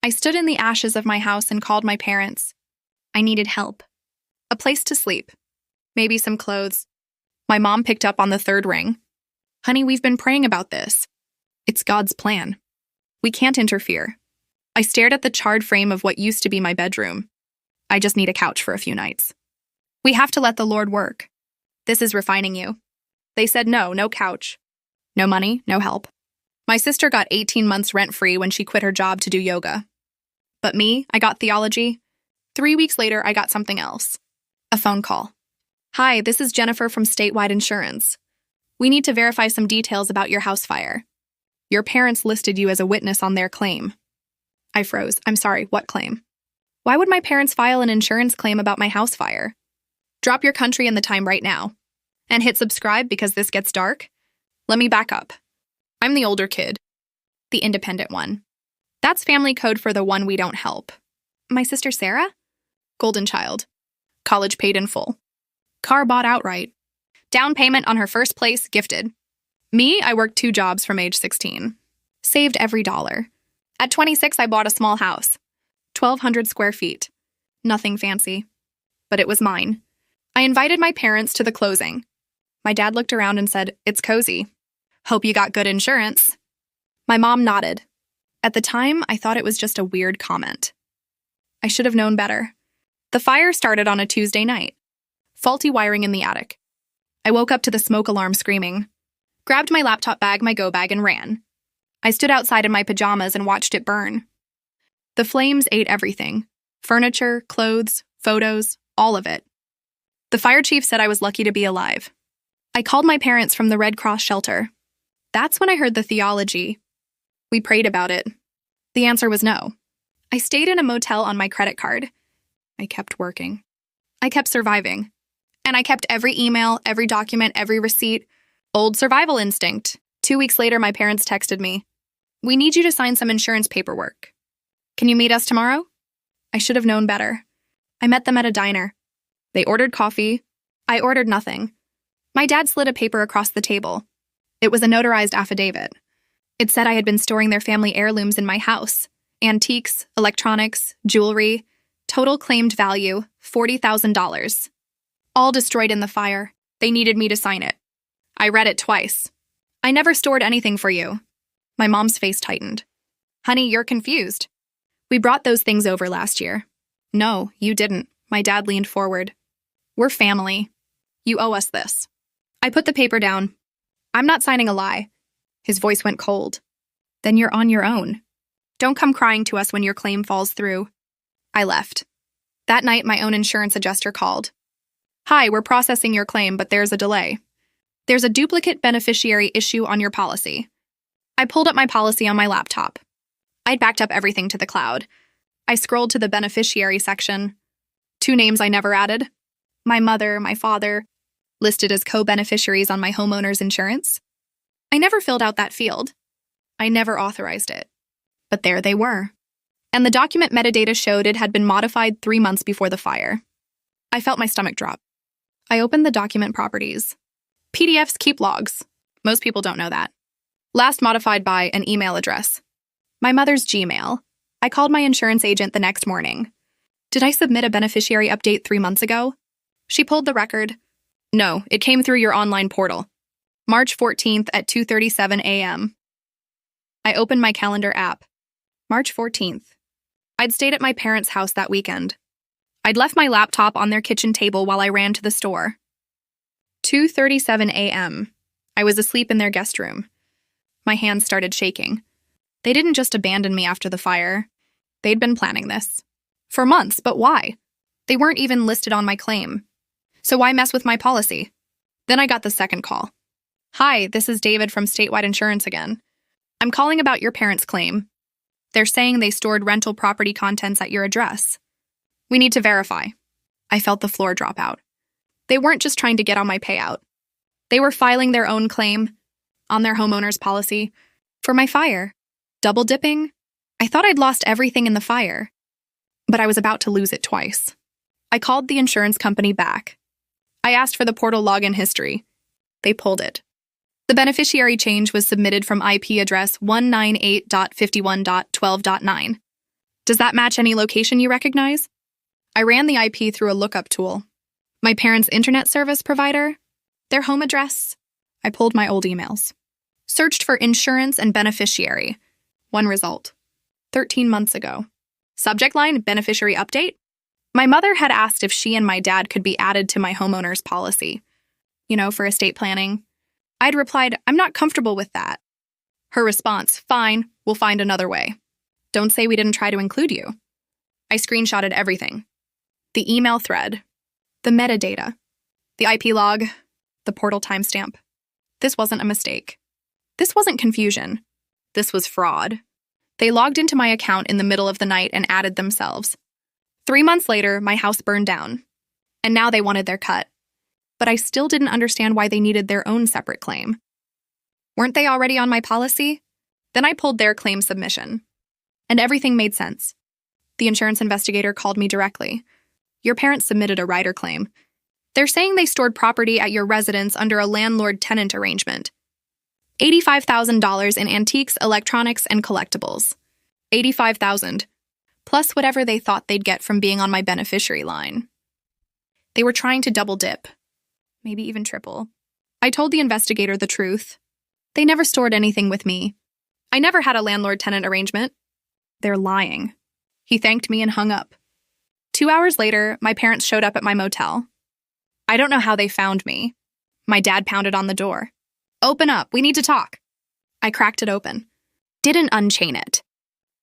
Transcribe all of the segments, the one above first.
I stood in the ashes of my house and called my parents. I needed help. A place to sleep. Maybe some clothes. My mom picked up on the third ring. Honey, we've been praying about this. It's God's plan. We can't interfere. I stared at the charred frame of what used to be my bedroom. I just need a couch for a few nights. We have to let the Lord work. This is refining you. They said no couch. No money, no help. My sister got 18 months rent-free when she quit her job to do yoga. But me, I got theology. 3 weeks later, I got something else. A phone call. Hi, this is Jennifer from Statewide Insurance. We need to verify some details about your house fire. Your parents listed you as a witness on their claim. I froze. I'm sorry, what claim? Why would my parents file an insurance claim about my house fire? Drop your country and the time right now. And hit subscribe because this gets dark. Let me back up. I'm the older kid. The independent one. That's family code for the one we don't help. My sister Sarah? Golden child. College paid in full. Car bought outright. Down payment on her first place, gifted. Me, I worked 2 jobs from age 16. Saved every dollar. At 26, I bought a small house. 1,200 square feet. Nothing fancy. But it was mine. I invited my parents to the closing. My dad looked around and said, "It's cozy. Hope you got good insurance." My mom nodded. At the time, I thought it was just a weird comment. I should have known better. The fire started on a Tuesday night. Faulty wiring in the attic. I woke up to the smoke alarm screaming. Grabbed my laptop bag, my go bag, and ran. I stood outside in my pajamas and watched it burn. The flames ate everything. Furniture, clothes, photos, all of it. The fire chief said I was lucky to be alive. I called my parents from the Red Cross shelter. That's when I heard the theology. We prayed about it. The answer was no. I stayed in a motel on my credit card. I kept working. I kept surviving. And I kept every email, every document, every receipt. Old survival instinct. 2 weeks later, my parents texted me. "We need you to sign some insurance paperwork. Can you meet us tomorrow?" I should have known better. I met them at a diner. They ordered coffee. I ordered nothing. My dad slid a paper across the table. It was a notarized affidavit. It said I had been storing their family heirlooms in my house. Antiques, electronics, jewelry. Total claimed value, $40,000. All destroyed in the fire. They needed me to sign it. I read it twice. "I never stored anything for you." My mom's face tightened. "Honey, you're confused. We brought those things over last year." "No, you didn't." My dad leaned forward. "We're family. You owe us this." I put the paper down. "I'm not signing a lie." His voice went cold. "Then you're on your own. Don't come crying to us when your claim falls through." I left. That night, my own insurance adjuster called. "Hi, we're processing your claim, but there's a delay. There's a duplicate beneficiary issue on your policy." I pulled up my policy on my laptop. I'd backed up everything to the cloud. I scrolled to the beneficiary section. 2 names I never added. My mother, my father, listed as co-beneficiaries on my homeowner's insurance. I never filled out that field. I never authorized it. But there they were. And the document metadata showed it had been modified 3 months before the fire. I felt my stomach drop. I opened the document properties. PDFs keep logs. Most people don't know that. Last modified by an email address. My mother's Gmail. I called my insurance agent the next morning. "Did I submit a beneficiary update 3 months ago?" She pulled the record. "No, it came through your online portal. March 14th at 2:37 a.m. I opened my calendar app. March 14th. I'd stayed at my parents' house that weekend. I'd left my laptop on their kitchen table while I ran to the store. 2:37 a.m. I was asleep in their guest room. My hands started shaking. They didn't just abandon me after the fire. They'd been planning this. For months, but why? They weren't even listed on my claim. So why mess with my policy? Then I got the second call. "Hi, this is David from Statewide Insurance again. I'm calling about your parents' claim. They're saying they stored rental property contents at your address. We need to verify." I felt the floor drop out. They weren't just trying to get on my payout. They were filing their own claim on their homeowner's policy for my fire. Double dipping? I thought I'd lost everything in the fire, but I was about to lose it twice. I called the insurance company back. I asked for the portal login history. They pulled it. The beneficiary change was submitted from IP address 198.51.12.9. Does that match any location you recognize? I ran the IP through a lookup tool. My parents' internet service provider, their home address. I pulled my old emails. Searched for insurance and beneficiary. One result. 13 months ago. Subject line, beneficiary update. My mother had asked if she and my dad could be added to my homeowner's policy. For estate planning. I'd replied, I'm not comfortable with that. Her response, fine, we'll find another way. Don't say we didn't try to include you. I screenshotted everything. The email thread. The metadata. The IP log. The portal timestamp. This wasn't a mistake. This wasn't confusion. This was fraud. They logged into my account in the middle of the night and added themselves. 3 months later, my house burned down. And now they wanted their cut. But I still didn't understand why they needed their own separate claim. Weren't they already on my policy? Then I pulled their claim submission. And everything made sense. The insurance investigator called me directly. Your parents submitted a rider claim. They're saying they stored property at your residence under a landlord-tenant arrangement. $85,000 in antiques, electronics, and collectibles. $85,000, plus whatever they thought they'd get from being on my beneficiary line. They were trying to double dip. Maybe even triple. I told the investigator the truth. They never stored anything with me. I never had a landlord-tenant arrangement. They're lying. He thanked me and hung up. 2 hours later, my parents showed up at my motel. I don't know how they found me. My dad pounded on the door. Open up, we need to talk. I cracked it open. Didn't unchain it.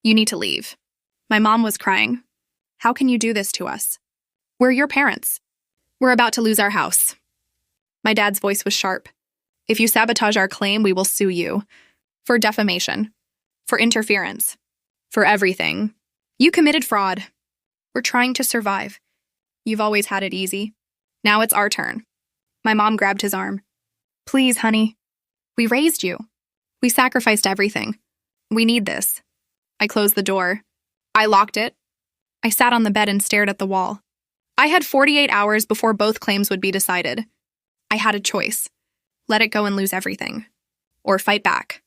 You need to leave. My mom was crying. How can you do this to us? We're your parents. We're about to lose our house. My dad's voice was sharp. If you sabotage our claim, we will sue you. For defamation. For interference. For everything. You committed fraud. We're trying to survive. You've always had it easy. Now it's our turn. My mom grabbed his arm. Please, honey. We raised you. We sacrificed everything. We need this. I closed the door. I locked it. I sat on the bed and stared at the wall. I had 48 hours before both claims would be decided. I had a choice. Let it go and lose everything. Or fight back.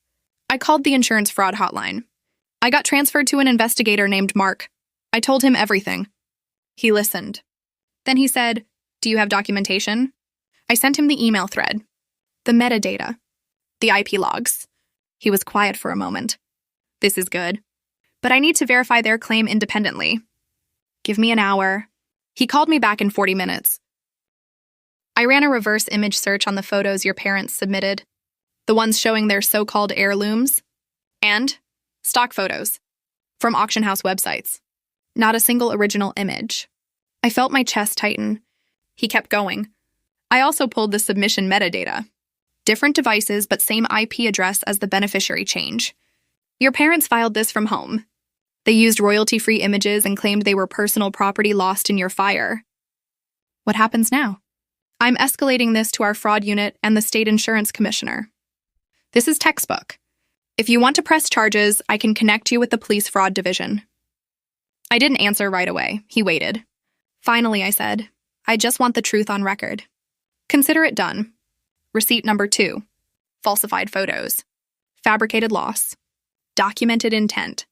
I called the insurance fraud hotline. I got transferred to an investigator named Mark. I told him everything. He listened. Then he said, "Do you have documentation?" I sent him the email thread. The metadata. The IP logs. He was quiet for a moment. This is good. But I need to verify their claim independently. Give me an hour. He called me back in 40 minutes. I ran a reverse image search on the photos your parents submitted, the ones showing their so-called heirlooms, and stock photos from auction house websites. Not a single original image. I felt my chest tighten. He kept going. I also pulled the submission metadata. Different devices, but same IP address as the beneficiary change. Your parents filed this from home. They used royalty-free images and claimed they were personal property lost in your fire. What happens now? I'm escalating this to our fraud unit and the state insurance commissioner. This is textbook. If you want to press charges, I can connect you with the police fraud division. I didn't answer right away. He waited. Finally, I said, I just want the truth on record. Consider it done. Receipt number 2. Falsified photos. Fabricated loss. Documented intent.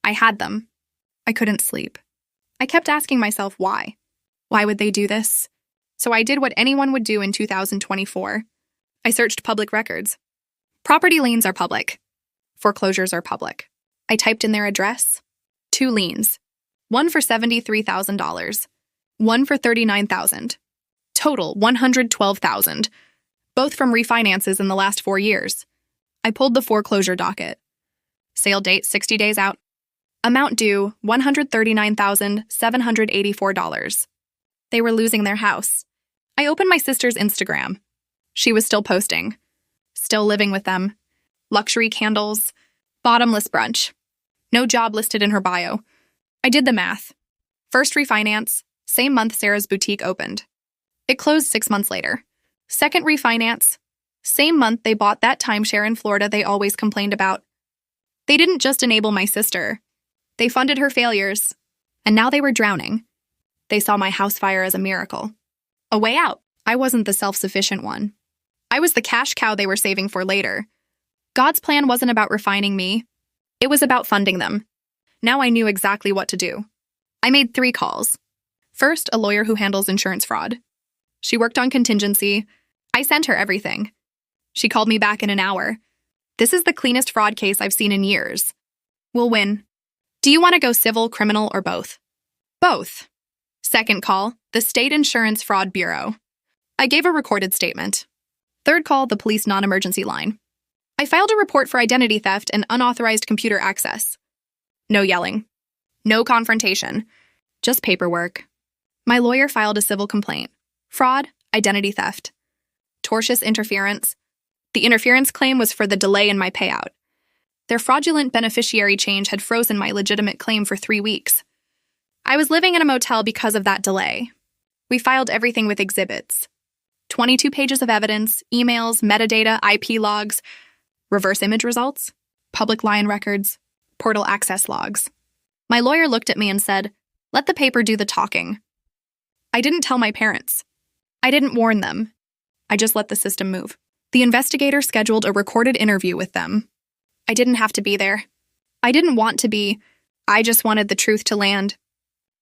I had them. I couldn't sleep. I kept asking myself why. Why would they do this? So I did what anyone would do in 2024. I searched public records. Property liens are public. Foreclosures are public. I typed in their address. 2 liens. One for $73,000. One for $39,000. Total $112,000. Both from refinances in the last 4 years. I pulled the foreclosure docket. Sale date 60 days out. Amount due $139,784. They were losing their house. I opened my sister's Instagram. She was still posting. Still living with them. Luxury candles. Bottomless brunch. No job listed in her bio. I did the math. First refinance, same month Sarah's boutique opened. It closed 6 months later. Second refinance, same month they bought that timeshare in Florida they always complained about. They didn't just enable my sister. They funded her failures. And now they were drowning. They saw my house fire as a miracle. A way out. I wasn't the self-sufficient one. I was the cash cow they were saving for later. God's plan wasn't about refining me. It was about funding them. Now I knew exactly what to do. I made 3 calls. First, a lawyer who handles insurance fraud. She worked on contingency. I sent her everything. She called me back in an hour. This is the cleanest fraud case I've seen in years. We'll win. Do you want to go civil, criminal, or both? Both. Second call, the State Insurance Fraud Bureau. I gave a recorded statement. Third call, the police non-emergency line. I filed a report for identity theft and unauthorized computer access. No yelling. No confrontation. Just paperwork. My lawyer filed a civil complaint. Fraud, identity theft. Tortious interference. The interference claim was for the delay in my payout. Their fraudulent beneficiary change had frozen my legitimate claim for 3 weeks. I was living in a motel because of that delay. We filed everything with exhibits. 22 pages of evidence, emails, metadata, IP logs, reverse image results, public line records, portal access logs. My lawyer looked at me and said, "Let the paper do the talking." I didn't tell my parents. I didn't warn them. I just let the system move. The investigator scheduled a recorded interview with them. I didn't have to be there. I didn't want to be. I just wanted the truth to land.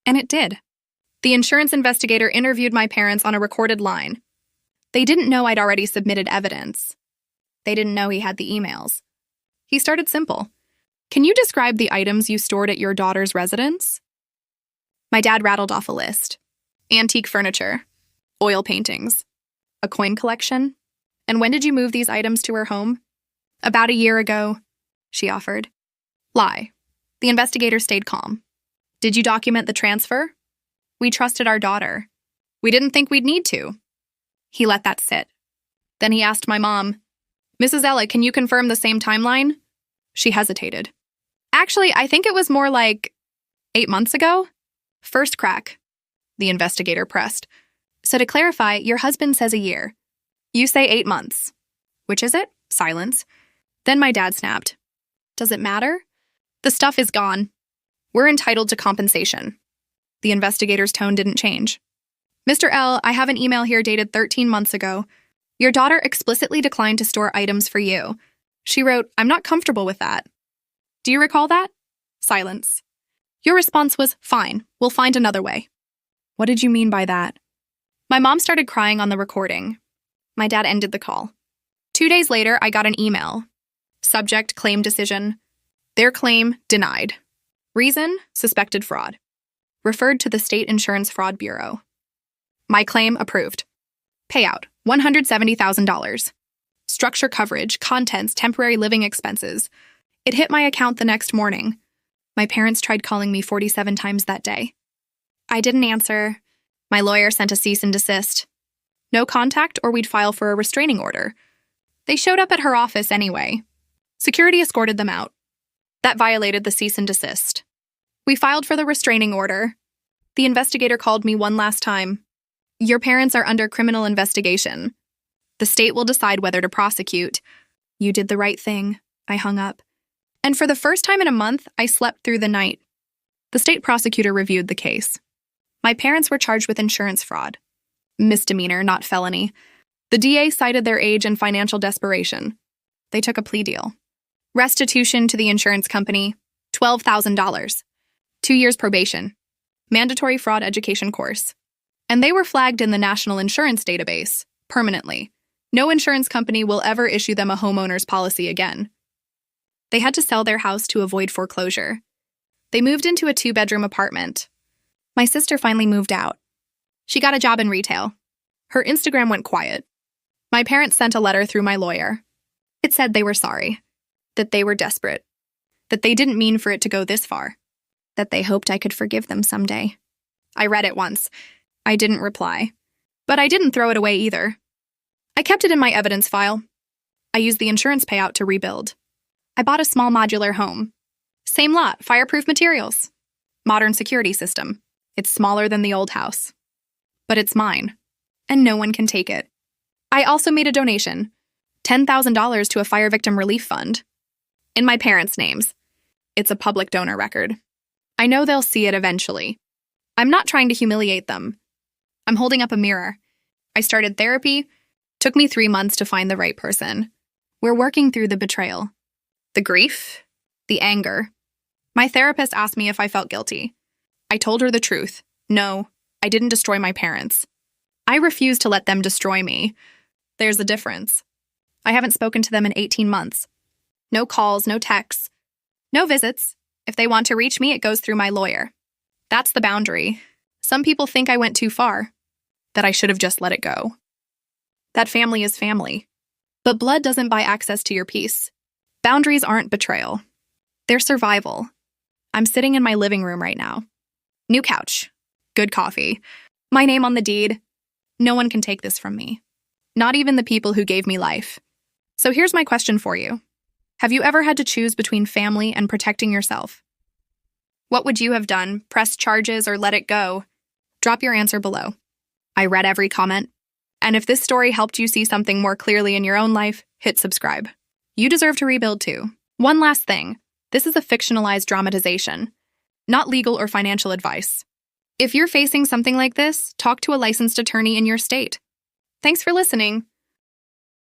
And it did. The insurance investigator interviewed my parents on a recorded line. They didn't know I'd already submitted evidence. They didn't know he had the emails. He started simple. "Can you describe the items you stored at your daughter's residence?" My dad rattled off a list. Antique furniture, oil paintings, a coin collection. "And when did you move these items to her home?" "About a year ago," she offered. Lie. The investigator stayed calm. "Did you document the transfer?" "We trusted our daughter. We didn't think we'd need to." He let that sit. Then he asked my mom, "Mrs. Ella, can you confirm the same timeline?" She hesitated. "Actually, I think it was more like 8 months ago." "First crack," the investigator pressed. "So to clarify, your husband says a year. You say 8 months. Which is it?" Silence. Then my dad snapped. "Does it matter? The stuff is gone. We're entitled to compensation." The investigator's tone didn't change. "Mr. L, I have an email here dated 13 months ago. Your daughter explicitly declined to store items for you. She wrote, 'I'm not comfortable with that.' Do you recall that?" Silence. "Your response was, 'Fine, we'll find another way.'" "What did you mean by that?" My mom started crying on the recording. My dad ended the call. 2 days later, I got an email. Subject, claim decision. Their claim, denied. Reason, suspected fraud. Referred to the State Insurance Fraud Bureau. My claim, approved. Payout, $170,000. Structure coverage, contents, temporary living expenses. It hit my account the next morning. My parents tried calling me 47 times that day. I didn't answer. My lawyer sent a cease and desist. No contact or we'd file for a restraining order. They showed up at her office anyway. Security escorted them out. That violated the cease and desist. We filed for the restraining order. The investigator called me one last time. "Your parents are under criminal investigation. The state will decide whether to prosecute." You did the right thing. I hung up. And for the first time in a month, I slept through the night. The state prosecutor reviewed the case. My parents were charged with insurance fraud. Misdemeanor, not felony. The DA cited their age and financial desperation. They took a plea deal. Restitution to the insurance company, $12,000. 2 years probation. Mandatory fraud education course. And they were flagged in the National Insurance Database, permanently. No insurance company will ever issue them a homeowner's policy again. They had to sell their house to avoid foreclosure. They moved into a 2-bedroom apartment. My sister finally moved out. She got a job in retail. Her Instagram went quiet. My parents sent a letter through my lawyer. It said they were sorry, that they were desperate, that they didn't mean for it to go this far, that they hoped I could forgive them someday. I read it once. I didn't reply. But I didn't throw it away either. I kept it in my evidence file. I used the insurance payout to rebuild. I bought a small modular home. Same lot, fireproof materials. Modern security system. It's smaller than the old house. But it's mine, and no one can take it. I also made a donation, $10,000 to a fire victim relief fund. In my parents' names. It's a public donor record. I know they'll see it eventually. I'm not trying to humiliate them. I'm holding up a mirror. I started therapy. Took me 3 months to find the right person. We're working through the betrayal. The grief. The anger. My therapist asked me if I felt guilty. I told her the truth. No, I didn't destroy my parents. I refuse to let them destroy me. There's a difference. I haven't spoken to them in 18 months. No calls, no texts, no visits. If they want to reach me, it goes through my lawyer. That's the boundary. Some people think I went too far, that I should have just let it go. That family is family. But blood doesn't buy access to your peace. Boundaries aren't betrayal. They're survival. I'm sitting in my living room right now. New couch. Good coffee. My name on the deed. No one can take this from me. Not even the people who gave me life. So here's my question for you. Have you ever had to choose between family and protecting yourself? What would you have done? Press charges or let it go? Drop your answer below. I read every comment. And if this story helped you see something more clearly in your own life, hit subscribe. You deserve to rebuild too. One last thing. This is a fictionalized dramatization, not legal or financial advice. If you're facing something like this, talk to a licensed attorney in your state. Thanks for listening.